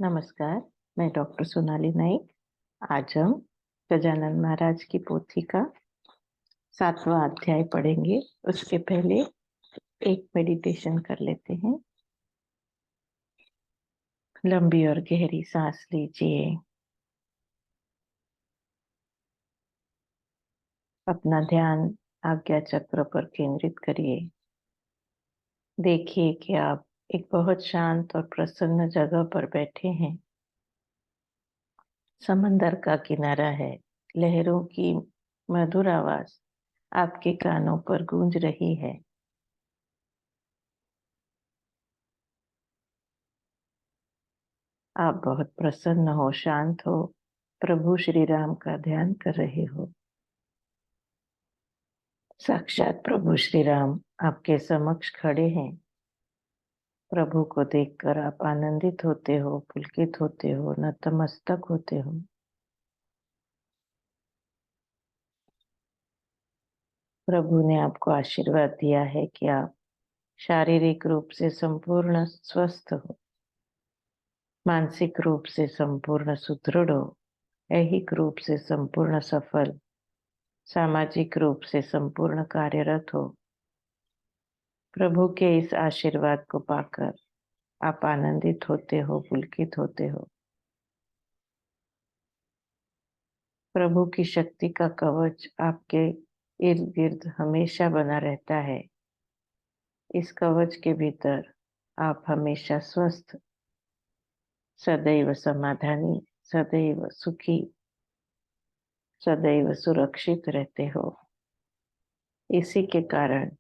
नमस्कार, मैं डॉक्टर सोनाली नाइक। आज हम गजानन महाराज की पोथी का 7वां अध्याय पढ़ेंगे। उसके पहले एक मेडिटेशन कर लेते हैं। लंबी और गहरी सांस लीजिए। अपना ध्यान आज्ञा चक्र पर केंद्रित करिए। देखिए कि आप एक बहुत शांत और प्रसन्न जगह पर बैठे हैं। समंदर का किनारा है। लहरों की मधुर आवाज आपके कानों पर गूंज रही है। आप बहुत प्रसन्न हो, शांत हो, प्रभु श्री राम का ध्यान कर रहे हो। साक्षात प्रभु श्री राम आपके समक्ष खड़े हैं। प्रभु को देखकर आप आनंदित होते हो, पुलकित होते हो, नतमस्तक होते हो। प्रभु ने आपको आशीर्वाद दिया है कि आप शारीरिक रूप से संपूर्ण स्वस्थ हो, मानसिक रूप से संपूर्ण सुदृढ़ हो, ऐहिक रूप से संपूर्ण सफल, सामाजिक रूप से संपूर्ण कार्यरत हो। प्रभु के इस आशीर्वाद को पाकर आप आनंदित होते हो, पुलकित होते हो। प्रभु की शक्ति का कवच आपके इर्द गिर्द हमेशा बना रहता है। इस कवच के भीतर आप हमेशा स्वस्थ, सदैव समाधानी, सदैव सुखी, सदैव सुरक्षित रहते हो। इसी के कारण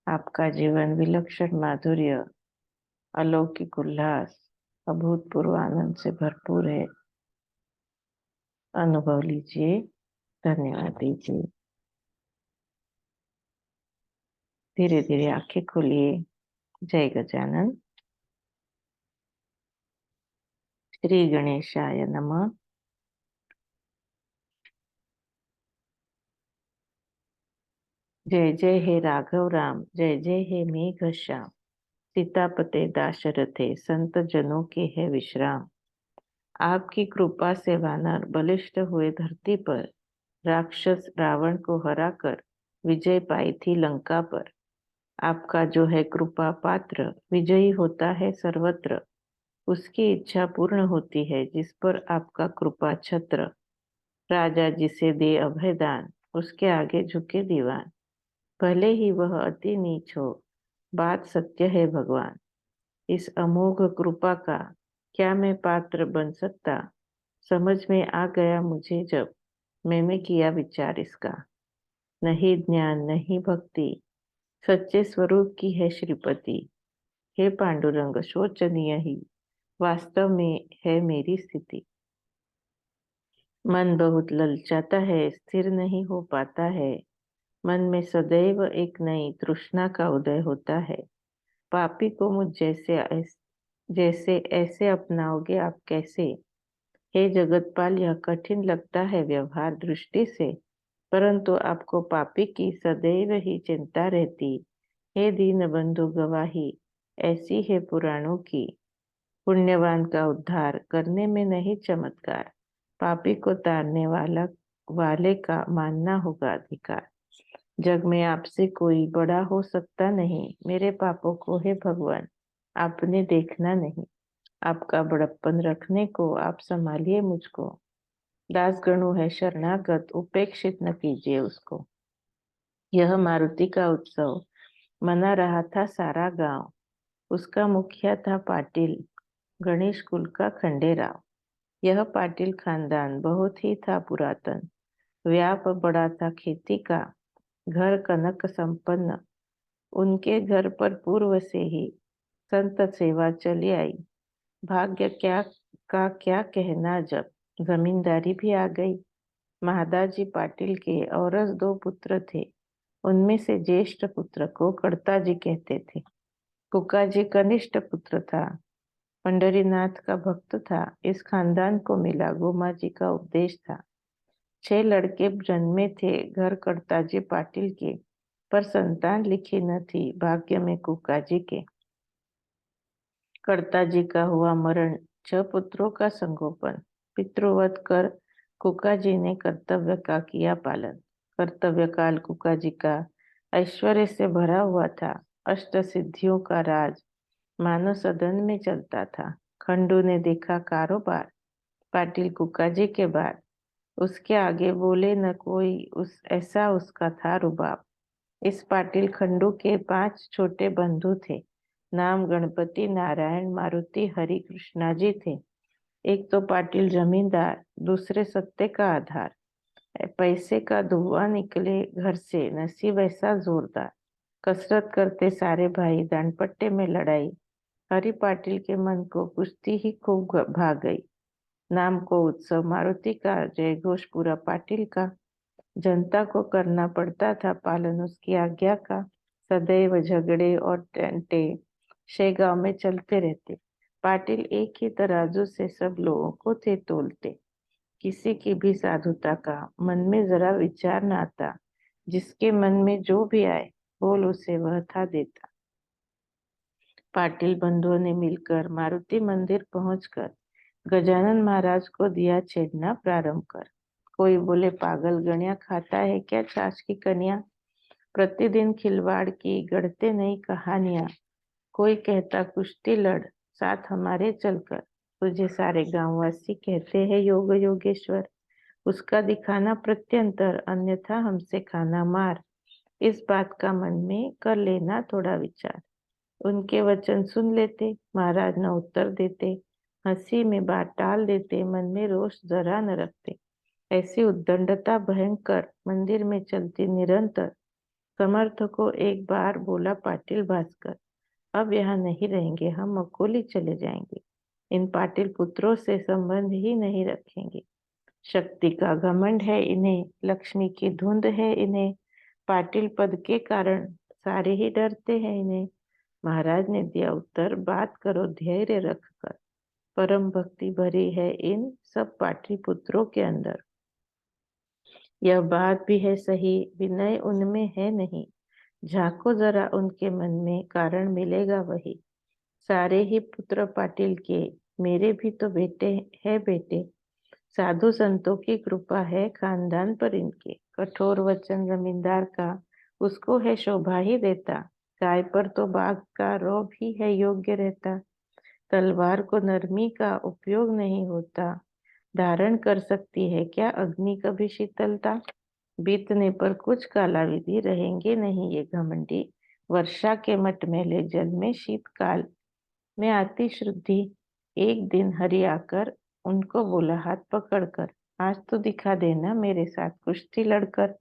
आपका जीवन विलक्षण माधुर्य, अलौकिक उल्लास, अभूतपूर्व आनंद से भरपूर है। अनुभव लीजिए। धन्यवाद दीजिए। धीरे धीरे आंखें खोलिए। जय गजानन। श्री गणेशाय नमः। जय जय हे राघव राम, जय जय हे मेघ श्याम। सीतापते दाशरथे, संत जनों के है विश्राम। आपकी कृपा से वानर बलिष्ठ हुए धरती पर। राक्षस रावण को हराकर विजय पाई थी लंका पर। आपका जो है कृपा पात्र, विजयी होता है सर्वत्र। उसकी इच्छा पूर्ण होती है जिस पर आपका कृपा छत्र। राजा जिसे दे अभय दान, उसके आगे झुके दीवान। भले ही वह अति नीच हो, बात सत्य है भगवान। इस अमोघ कृपा का क्या मैं पात्र बन सकता। समझ में आ गया मुझे जब मैंने किया विचार इसका। नहीं ज्ञान नहीं भक्ति, सच्चे स्वरूप की है श्रीपति। हे पांडुरंग शोचनीय ही, वास्तव में है मेरी स्थिति। मन बहुत ललचाता है, स्थिर नहीं हो पाता है। मन में सदैव एक नई तृष्णा का उदय होता है। पापी को मुझ जैसे ऐसे अपनाओगे आप कैसे। हे जगतपाल, यह कठिन लगता है व्यवहार दृष्टि से, परंतु आपको पापी की सदैव ही चिंता रहती। हे दीन बंधु गवाही ऐसी है पुराणों की। पुण्यवान का उद्धार करने में नहीं चमत्कार। पापी को तारने वाले का मानना होगा अधिकार। जग में आपसे कोई बड़ा हो सकता नहीं। मेरे पापों को हे भगवान आपने देखना नहीं। आपका बड़प्पन रखने को आप संभालिए मुझको। दास गणु है शरणागत, उपेक्षित न कीजिए उसको। यह मारुति का उत्सव मना रहा था सारा गांव। उसका मुखिया था पाटिल, गणेश कुल का खंडेराव। यह पाटिल खानदान बहुत ही था पुरातन। व्याप बड़ा था खेती का, घर कनक संपन्न। उनके घर पर पूर्व से ही संत सेवा चली आई। भाग्य क्या कहना, जब जमींदारी भी आ गई। महादाजी पाटिल के औरस 2 पुत्र थे। उनमें से ज्येष्ठ पुत्र को कड़ताजी कहते थे। कुकाजी कनिष्ठ पुत्र था, पंडरीनाथ का भक्त था। इस खानदान को मिला गोमा जी का उपदेश था। 6 लड़के जन्मे थे घर कड़ताजी पाटिल के, पर संतान लिखी न थी भाग्य में कुकाजी के। कर्ता जी का हुआ मरण, 6 पुत्रों का संगोपन। पितृवध कर कुका जी ने कर्तव्य का किया पालन। कर्तव्य काल कुका जी का ऐश्वर्य से भरा हुआ था। अष्ट सिद्धियों का राज मानो सदन में चलता था। खंडू ने देखा कारोबार, पाटिल कुका जी के बाद। उसके आगे बोले न कोई, उस ऐसा उसका था रुबाब। इस पाटिल खंडू के 5 छोटे बंधु थे। नाम गणपति, नारायण, मारुति, हरि, कृष्णा जी थे। एक तो पाटिल जमींदार, दूसरे सत्य का आधार। पैसे का धुआं निकले घर से, नसीब ऐसा जोरदार। कसरत करते सारे भाई, दानपट्टे में लड़ाई। हरि पाटिल के मन को कुश्ती ही खूब भा गई। नाम को उत्सव मारुति का, जय घोष पूरा पाटिल का। जनता को करना पड़ता था पालन उसकी आज्ञा का। सदैव झगड़े और टंटे शेगांव में चलते रहते। पाटिल एक ही तराजू से सब लोगों को थे तोलते। किसी की भी साधुता का मन में जरा विचार न आता। जिसके मन में जो भी आए, बोल उसे वह था देता। पाटिल बंधुओं ने मिलकर मारुति मंदिर पहुंचकर गजानन महाराज को दिया छेड़ना प्रारंभ कर। कोई बोले पागल गण्या, खाता है क्या छाछ की कन्या। प्रतिदिन खिलवाड़ की गढ़ते नई कहानियां। कोई कहता कुश्ती लड़ साथ हमारे चलकर। तुझे सारे गांववासी कहते हैं योग योगेश्वर। उसका दिखाना प्रत्यंतर, अन्यथा हमसे खाना मार। इस बात का मन में कर लेना थोड़ा विचार। उनके वचन सुन लेते, महाराज न उत्तर देते। हंसी में बात टाल देते, मन में रोष जरा न रखते। ऐसी उद्दंडता भयंकर मंदिर में चलती निरंतर। समर्थ को एक बार बोला पाटिल भास्कर, अब यहाँ नहीं रहेंगे, हम अकोली चले जाएंगे। इन पाटिल पुत्रों से संबंध ही नहीं रखेंगे। शक्ति का घमंड है इन्हें, लक्ष्मी की धुंध है इन्हें। पाटिल पद के कारण सारे ही डरते हैं इन्हें। महाराज ने दिया उत्तर, बात करो धैर्य रखकर। परम भक्ति भरी है इन सब पाटिल पुत्रों के अंदर। यह बात भी है सही, विनय उनमें है नहीं। झांको जरा उनके मन में, कारण मिलेगा वही। सारे ही पुत्र पाटिल के, मेरे भी तो बेटे है बेटे। साधु संतों की कृपा है खानदान पर इनके। कठोर वचन जमींदार का, उसको है शोभा ही देता। गाय पर तो बाघ का रौब ही है योग्य रहता। तलवार को नरमी का उपयोग नहीं होता। धारण कर सकती है क्या अग्नि कभी शीतलता। बीतने पर कुछ कालाविधि रहेंगे नहीं ये घमंडी। वर्षा के मटमैले जल में शीतकाल में आती शुद्धि। एक दिन हरि आकर उनको बोला हाथ पकड़कर, आज तो दिखा देना मेरे साथ कुश्ती लड़कर।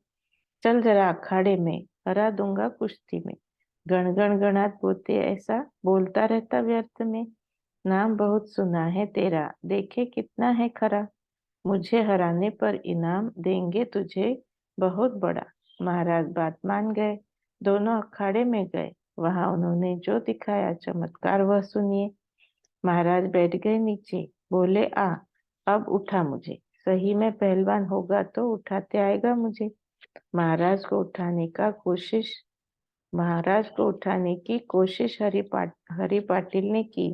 चल जरा अखाड़े में, हरा दूंगा कुश्ती में। गण गण गणात बोते ऐसा, बोलता रहता व्यर्थ में। नाम बहुत सुना है तेरा, देखे कितना है खरा। मुझे हराने पर इनाम देंगे तुझे बहुत बड़ा। महाराज बात मान गए, दोनों अखाड़े में गए। वहां उन्होंने जो दिखाया चमत्कार वह सुनिए। महाराज बैठ गए नीचे, बोले आ, अब उठा मुझे। सही में पहलवान होगा तो उठाते आएगा मुझे। महाराज को उठाने का कोशिश महाराज को उठाने की कोशिश हरि पाटिल ने की,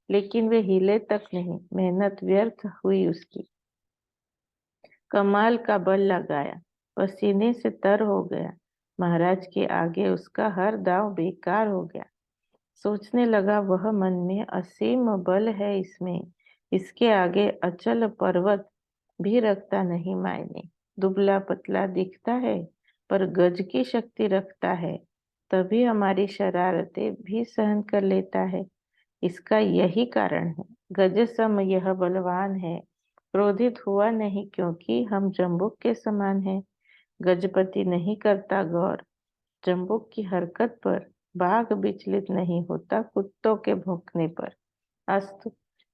लेकिन वे हिले तक नहीं। मेहनत व्यर्थ हुई उसकी। कमाल का बल लगाया, पसीने से तर हो गया। महाराज के आगे उसका हर दांव बेकार हो गया। सोचने लगा वह मन में, असीम बल है इसमें। इसके आगे अचल पर्वत भी रखता नहीं मायने। दुबला पतला दिखता है, पर गज की शक्ति रखता है। तभी हमारी शरारतें भी सहन कर लेता है। इसका यही कारण है, गज सम यह बलवान है। क्रोधित हुआ नहीं क्योंकि हम जम्बुक के समान हैं। गजपति नहीं करता गौर जम्बुक की हरकत पर। बाघ विचलित नहीं होता कुत्तों के भौंकने पर। अस्तु,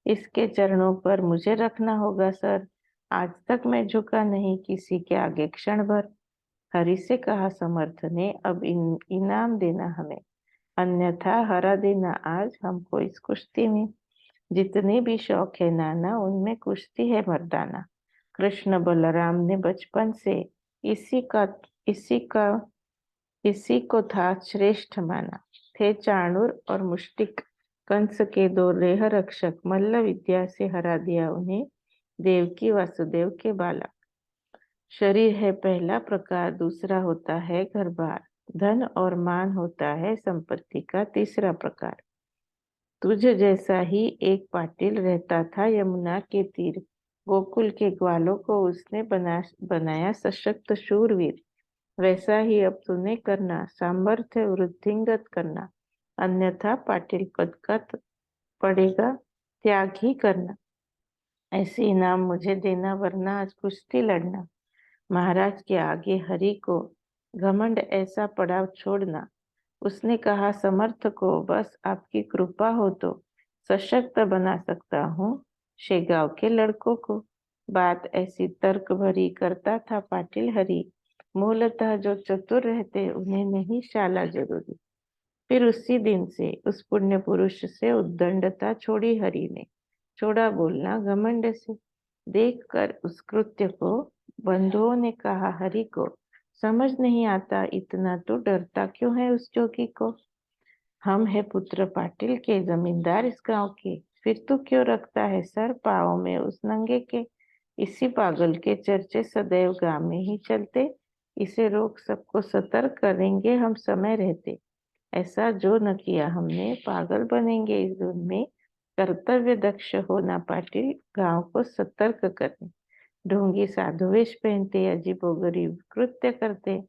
इसके चरणों पर मुझे रखना होगा सर। आज तक मैं झुका नहीं किसी के आगे क्षण भर। हरि से कहा समर्थ ने, अब इनाम देना हमें, अन्यथा हरा देना आज हमको इस कुश्ती में। जितने भी शौक है नाना, उनमें कुश्ती है मर्दाना। कृष्ण बलराम ने बचपन से इसी का इसी का इसी को था श्रेष्ठ माना। थे चाणूर और मुष्टिक कंस के 2 रेह रक्षक मल्ल विद्या से हरा दिया उन्हें, देवकी वासुदेव के बालक। शरीर है पहला प्रकार, दूसरा होता है घर बार, धन और मान होता है संपत्ति का तीसरा प्रकार। तुझ जैसा ही एक पाटिल रहता था यमुना के तीर, गोकुल के ग्वालों को उसने बनाया सशक्त शूरवीर। वैसा ही अब तूने करना, सामर्थ्य वृद्धिंगत करना, अन्यथा पाटिल पद का पड़ेगा त्याग ही करना। ऐसे इनाम मुझे देना, वरना आज कुश्ती लड़ना। महाराज के आगे हरि को घमंड ऐसा पड़ा छोड़ना। उसने कहा समर्थ को, बस आपकी कृपा हो तो सशक्त बना सकता हूँ शेगांव के लड़कों को। बात ऐसी तर्क भरी करता था पाटिल हरि, मूलतः जो चतुर रहते उन्हें नहीं शाला जरूरी। फिर उसी दिन से उस पुण्य पुरुष से उद्दंडता छोड़ी हरि ने, छोड़ा बोलना घमंड से। देख कर उस कृत्य को बंधुओं ने कहा हरि को, समझ नहीं आता इतना तो डरता क्यों है उस जोगी को। हम है पुत्र पाटिल के, जमींदार इस गांव के, फिर तू क्यों रखता है सर पाँव में उस नंगे के। इसी पागल के चर्चे सदैव गांव में ही चलते, इसे रोक सबको सतर्क करेंगे हम समय रहते। ऐसा जो न किया हमने, पागल बनेंगे इस धुन में। कर्तव्य दक्ष होना पाटिल, गांव को सतर्क करने। ढोंगी साधु वेश पहनते, अजीबोगरीब कृत्य करते।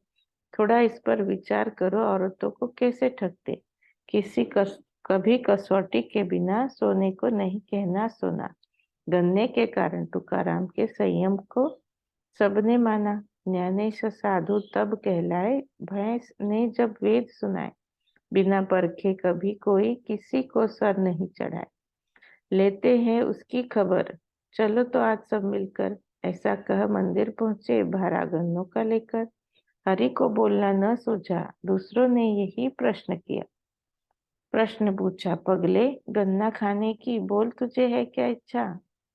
थोड़ा इस पर विचार करो, औरतों को कैसे ठगते। कभी कसौटी के बिना सोने को नहीं कहना सोना। गन्ने के कारण तुकाराम के संयम को सबने माना। ज्ञानेश साधु तब कहलाए, भैंस ने जब वेद सुनाए। बिना परखे कभी कोई किसी को सर नहीं चढ़ाए। लेते हैं उसकी खबर, चलो तो आज सब मिलकर। ऐसा कह मंदिर पहुंचे भारा गन्नों का लेकर। हरि को बोलना न सूझा, दूसरों ने यही प्रश्न किया। प्रश्न पूछा पगले, गन्ना खाने की बोल, तुझे है क्या इच्छा।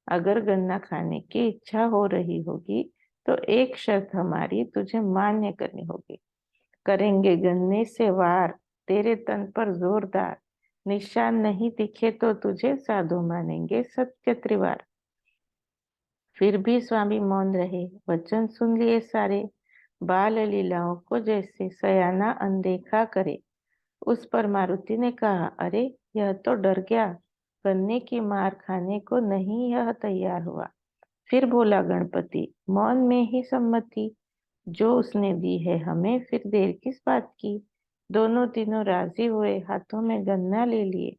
अगर गन्ना खाने की इच्छा हो रही होगी तो एक शर्त हमारी तुझे मान्य करनी होगी। करेंगे गन्ने से वार, तेरे तन पर जोरदार। निशान नहीं दिखे तो तुझे साधु मानेंगे सत्य त्रिवार। फिर भी स्वामी मौन रहे, वचन सुन लिए सारे। बाल लीलाओं को जैसे सयाना अनदेखा करे। उस पर मारुति ने कहा, अरे यह तो डर गया, गन्ने की मार खाने को नहीं यह तैयार हुआ। फिर बोला गणपति, मौन में ही सम्मति, जो उसने दी है हमें फिर देर किस बात की। दोनों तीनों राजी हुए, हाथों में गन्ना ले लिए।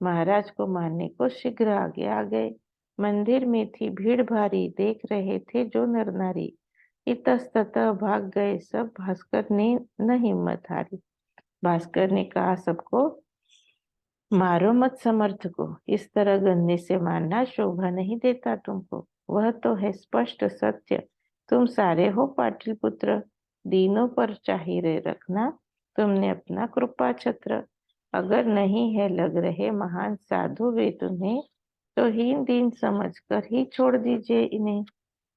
महाराज को मारने को शीघ्र आगे आ गए। मंदिर में थी भीड़ भारी, देख रहे थे जो नर नारी। इतस्ततः भाग गए सब, भास्कर ने न हिम्मत हारी। भास्कर ने कहा सबको, मारो मत समर्थ को, इस तरह गन्ने से मारना शोभा नहीं देता तुमको। वह तो है स्पष्ट सत्य, तुम सारे हो पाटिल पुत्र। दीनों पर चाहिए रखना तुमने अपना कृपा छत्र। अगर नहीं है लग रहे महान साधु वे तुम्हें, तो हीन दीन समझकर ही छोड़ दीजिए इन्हें।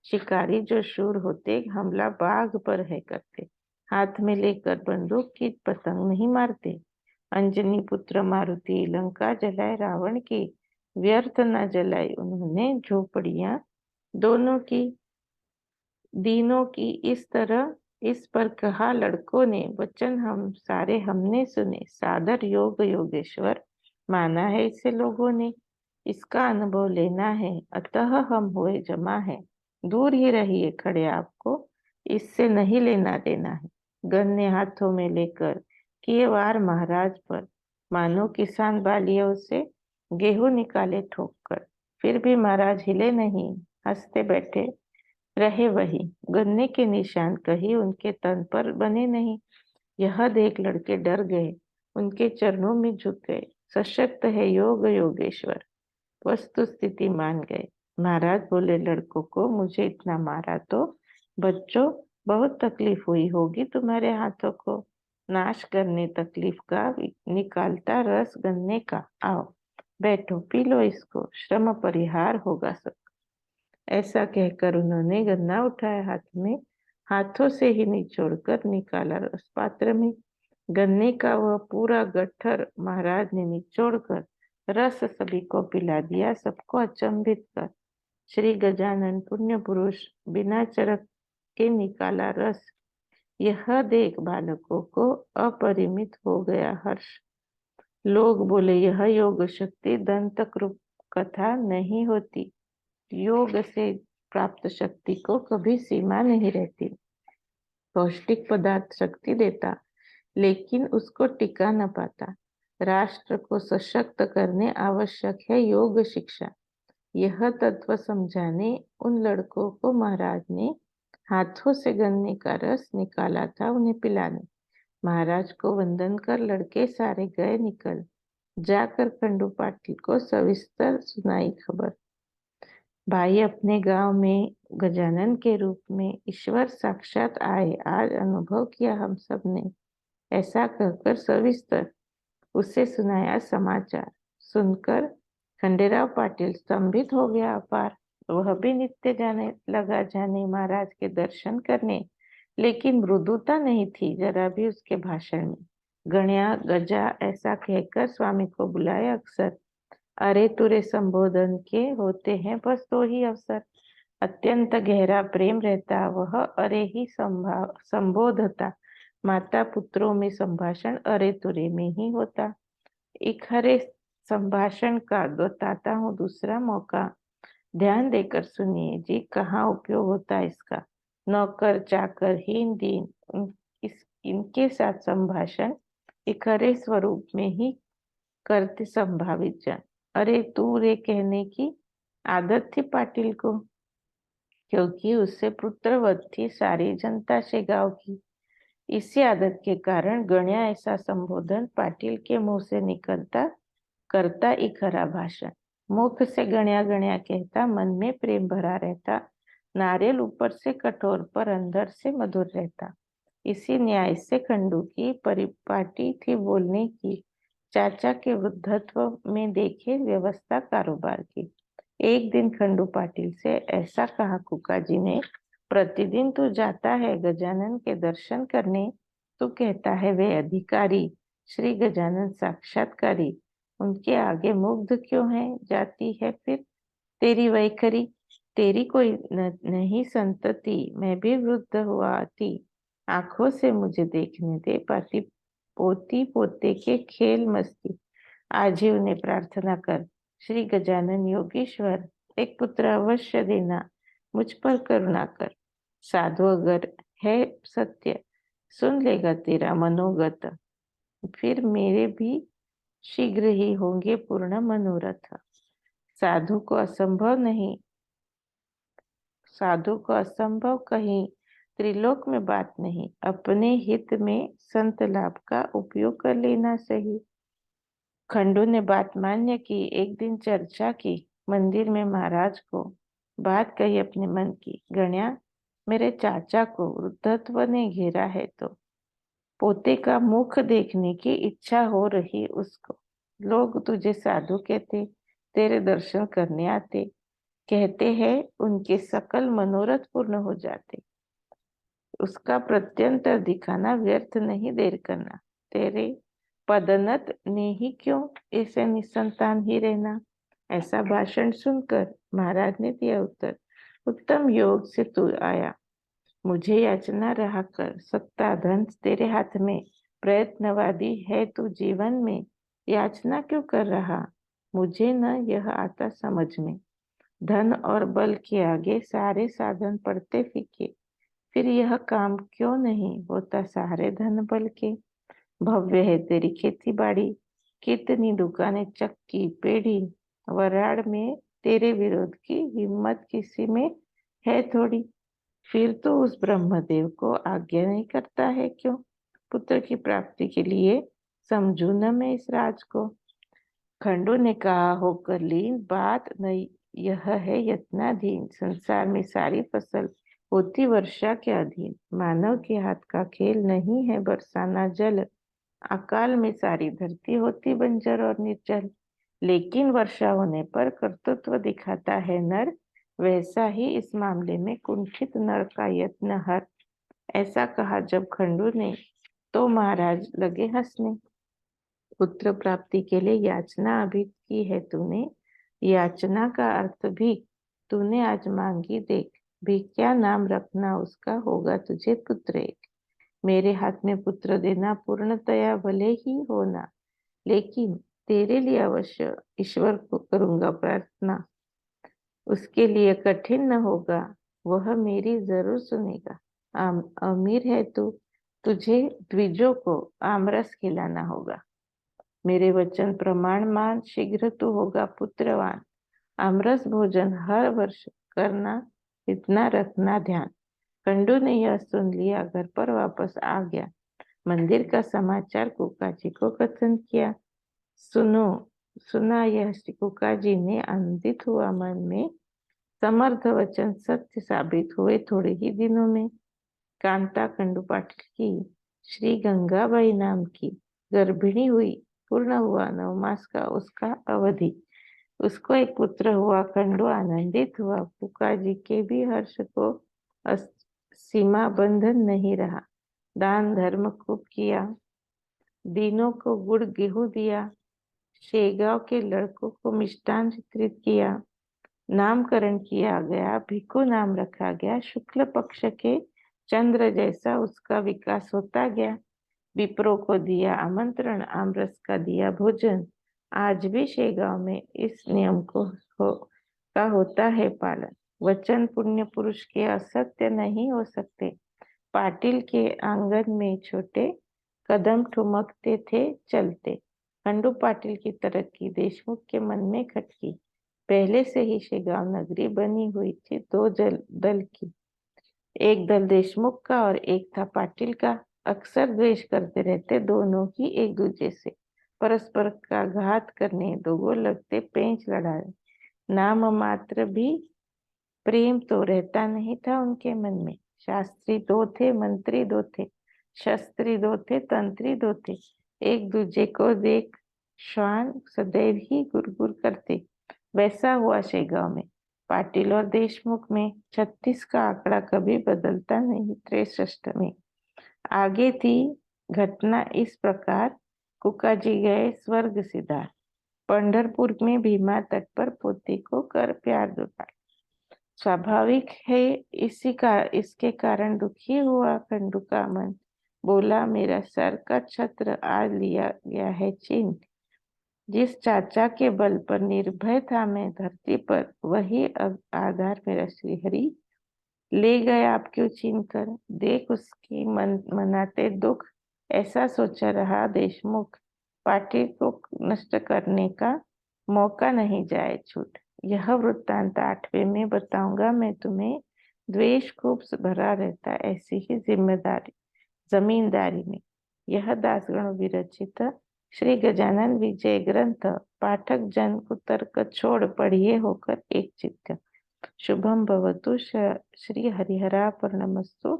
शिकारी जो शूर होते, हमला बाघ पर है करते। हाथ में लेकर बंदूक की पतंग नहीं मारते। अंजनी पुत्र मारुति लंका जलाए रावण की, व्यर्थ न जलाई उन्होंने झोपड़ियां दोनों की। दीनों की इस तरह इस पर कहा लड़कों ने, वचन हम सारे हमने सुने। सादर योग योगेश्वर माना है इसे लोगों ने, इसका अनुभव लेना है अतः हम हुए जमा है। दूर ही रहिए खड़े, आपको इससे नहीं लेना देना है। गन्ने हाथों में लेकर किए वार महाराज पर, मानो किसान बालियों से गेहूं निकाले ठोक कर। फिर भी महाराज हिले नहीं, हंसते बैठे रहे वही। गन्ने के निशान कहीं उनके तन पर बने नहीं। यह देख लड़के डर गए, उनके चरणों में झुक गए। सशक्त है योग योगेश्वर, वस्तु स्थिति मान गए। महाराज बोले लड़कों को, मुझे इतना मारा तो बच्चों बहुत तकलीफ हुई होगी तुम्हारे हाथों को। नाश करने तकलीफ का निकालता रस गन्ने का, आओ बैठो पी लो इसको, श्रम परिहार होगा सब। ऐसा कहकर उन्होंने गन्ना उठाया हाथ में, हाथों से ही निचोड़कर निकाला उस पात्र में। गन्ने का वह पूरा गट्ठर महाराज ने निचोड़कर रस सभी को पिला दिया, सबको अचंभित कर। श्री गजानन पुण्य पुरुष बिना चरक के निकाला रस, यह देख बालकों को अपरिमित हो गया हर्ष। लोग बोले, यह योग शक्ति दंत कृप कथा नहीं होती। योग से प्राप्त शक्ति को कभी सीमा नहीं रहती। पौष्टिक पदार्थ शक्ति देता, लेकिन उसको टिका न पाता। राष्ट्र को सशक्त करने आवश्यक है योग शिक्षा। यह तत्व समझाने उन लड़कों को महाराज ने हाथों से गन्ने का रस निकाला था उन्हें पिलाने। महाराज को वंदन कर लड़के सारे गए निकल। जाकर खंडू पाटिल को सविस्तर सुनाई खबर। भाई, अपने गांव में गजानन के रूप में ईश्वर साक्षात आए, आज अनुभव किया हम सब ने। ऐसा कहकर सविस्तर उसे सुनाया समाचार। सुनकर खंडेराव पाटिल स्तंभित हो गया अपार। वह भी नित्य जाने महाराज के दर्शन करने, लेकिन मृदुता नहीं थी जरा भी उसके भाषण में। गण्या गजा ऐसा कहकर स्वामी को बुलाया अक्सर। अरे तुरे संबोधन के होते हैं बस दो ही अवसर। अत्यंत गहरा प्रेम रहता, वह अरे ही संबोधता। माता पुत्रों में संभाषण अरे तुरे में ही होता। एक हरे संभाषण का बताता हूँ दूसरा मौका, ध्यान देकर सुनिए जी, कहाँ उपयोग होता है इसका। नौकर चाकर हीन दीन इनके साथ संभाषण एक हरे स्वरूप में ही करते संभावित जन। अरे तू रे कहने की आदत थी पाटिल को, क्योंकि उससे पुत्रवत थी सारी जनता से गांव की। इसी आदत के कारण गण्या ऐसा संबोधन पाटिल के मुंह से निकलता, करता एक हरा भाषण। मुख से गण्या गण्या कहता, मन में प्रेम भरा रहता। नारियल ऊपर से कठोर पर अंदर से मधुर रहता। इसी न्याय से खंडू की परिपाटी थी बोलने की, चाचा के वृद्धत्व में देखे व्यवस्था कारोबार की। एक दिन खंडू पाटिल से ऐसा कहा कुका जी ने, प्रतिदिन तू जाता है गजानन के दर्शन करने, तू कहता है वे अधिकारी श्री गजानन साक्षात्कारी, उनके आगे मुग्ध क्यों है जाती है फिर तेरी वैखरी। तेरी कोई नहीं संतति, मैं भी वृद्ध हुआ थी, आंखों से मुझे देखने दे पाती पोती पोते के खेल मस्ती। आज ही उन्हें प्रार्थना कर, श्री गजानन योगेश्वर एक पुत्र अवश्य देना, मुझ पर करुणा कर। साधु अगर है सत्य, सुन लेगा तेरा मनोगत, फिर मेरे भी शीघ्र ही होंगे पूर्ण मनोरथ। साधु को असंभव नहीं, साधु को असंभव कहीं त्रिलोक में बात नहीं, अपने हित में संत लाभ का उपयोग कर लेना सही। खंडू ने बात मान्य की। एक दिन चर्चा की मंदिर में महाराज को, बात कही अपने मन की। गण्या, मेरे चाचा को वृद्धत्व ने घेरा है तो पोते का मुख देखने की इच्छा हो रही उसको। लोग तुझे साधु कहते, तेरे दर्शन करने आते, कहते हैं उनके सकल मनोरथ पूर्ण हो जाते। उसका प्रत्यंतर दिखाना व्यर्थ नहीं देर करना। तेरे पदनत ने ही क्यों ऐसे निसंतान ही रहना। ऐसा भाषण सुनकर महाराज ने दिया उत्तर, उत्तम योग से तू आया, मुझे याचना रहा कर। सत्ता धन तेरे हाथ में, प्रयत्नवादी है तू जीवन में, याचना क्यों कर रहा, मुझे न यह आता समझ में। धन और बल के आगे सारे साधन पड़ते फीके, फिर यह काम क्यों नहीं होता सहारे धन बल के। भव्य है तेरी खेती बाड़ी, कितनी दुकानें चक्की पेड़ी, वराड़ में तेरे विरोध की हिम्मत किसी में है थोड़ी। फिर तो उस ब्रह्मदेव को आज्ञा नहीं करता है क्यों, पुत्र की प्राप्ति के लिए समझू न मैं इस राज को। खंडू ने कहा, होकर लीन बात नहीं, यह है यत्नाधीन। संसार में सारी फसल होती वर्षा के अधीन, मानव के हाथ का खेल नहीं है बरसाना जल। अकाल में सारी धरती होती बंजर और निर्जल, लेकिन वर्षा होने पर कर्तृत्व दिखाता है नर, वैसा ही इस मामले में कुंठित नर का यत्न हर। ऐसा कहा जब खंडू ने तो महाराज लगे हंसने। पुत्र प्राप्ति के लिए याचना अभी की है तूने, याचना का अर्थ भीख तूने आज मांगी देख। भीख क्या नाम रखना उसका, होगा तुझे पुत्र एक। मेरे हाथ में पुत्र देना पूर्णतया भले ही होना, लेकिन तेरे लिए अवश्य ईश्वर को करूंगा प्रार्थना। उसके लिए कठिन न होगा, वह मेरी जरूर सुनेगा। अमीर है तू, तुझे द्विजों को आमरस खिलाना होगा। मेरे वचन प्रमाण मान, शीघ्र तू होगा पुत्रवान। आमरस भोजन हर वर्ष करना, इतना रखना ध्यान। कंडू ने यह सुन लिया, घर पर वापस आ गया। मंदिर का समाचार कुका जी को कथन किया। सुनो, सुना यह कुका जी ने, आनंदित हुआ मन में। समर्थ वचन सत्य साबित हुए थोड़े ही दिनों में। कांता कंडू पाटिल की श्री गंगाबाई नाम की गर्भिणी हुई। पूर्ण हुआ 9 मास का उसका अवधि। उसको एक पुत्र हुआ। कंडू आनंदित हुआ। पुका जी के भी हर्ष को सीमा बंधन नहीं रहा। दान धर्म खूब किया, दीनों को गुड़ गेहूं दिया, शेगांव के लड़कों को मिष्टान वितरित किया। नामकरण किया गया, भिक्खु नाम रखा गया। शुक्ल पक्ष के चंद्र जैसा उसका विकास होता गया। विप्रों को दिया आमंत्रण, आमरस का दिया भोजन। आज भी शेगांव में इस नियम का होता है पालन। वचन पुण्य पुरुष के असत्य नहीं हो सकते। पाटिल के आंगन में छोटे कदम ठुमकते थे चलते। खंडू पाटिल की तरक्की देशमुख के मन में खटकी। पहले से ही शेगांव नगरी बनी हुई थी 2 दल की। एक दल देशमुख का और एक था पाटिल का। अक्सर द्वेष करते रहते दोनों ही एक दूसरे से। परस्पर का घात करने दोगो लगते, पेंच लड़ाए। नाम मात्र भी प्रेम तो रहता नहीं था उनके मन में। शास्त्री 2 थे, मंत्री 2 थे, शस्त्री 2 थे, तंत्री 2 थे। एक दूजे को देख श्वान सदैव ही गुरगुर करते। वैसा हुआ शेगांव में। पाटिल और देशमुख में 36 का आंकड़ा कभी बदलता नहीं। 63 में आगे थी घटना इस प्रकार। कुकाजी गए स्वर्ग सिधार। पंढरपुर में भीमा तट पर पोती को कर प्यार दुलार। स्वाभाविक है इसके कारण दुखी हुआ खंडू का मन। बोला, मेरा सर का छत्र आज लिया गया है छीन। जिस चाचा के बल पर निर्भय था मैं धरती पर, वही अब आधार मेरा श्रीहरि ले गए आप क्यों छीन कर। देख उसकी मनाते दुख, ऐसा सोचा रहा देशमुख। पार्टी को नष्ट करने का मौका नहीं जाए छूट। यह वृत्तांत 8वें में बताऊंगा मैं तुम्हें। द्वेष खूब भरा रहता ऐसी ही जिम्मेदारी जमींदारी में। यह दासगण विरचित श्री गजानन विजय ग्रंथ पाठक जन को तर्क छोड़ पढ़िए होकर एक चित्त। शुभम भवतु। श्री हरिहरार्पणमस्तु।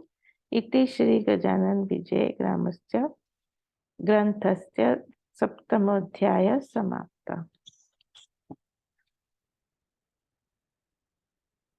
इति श्री गजानन विजय ग्रामस्य ग्रंथस्य 7मोऽध्यायः समाप्तः।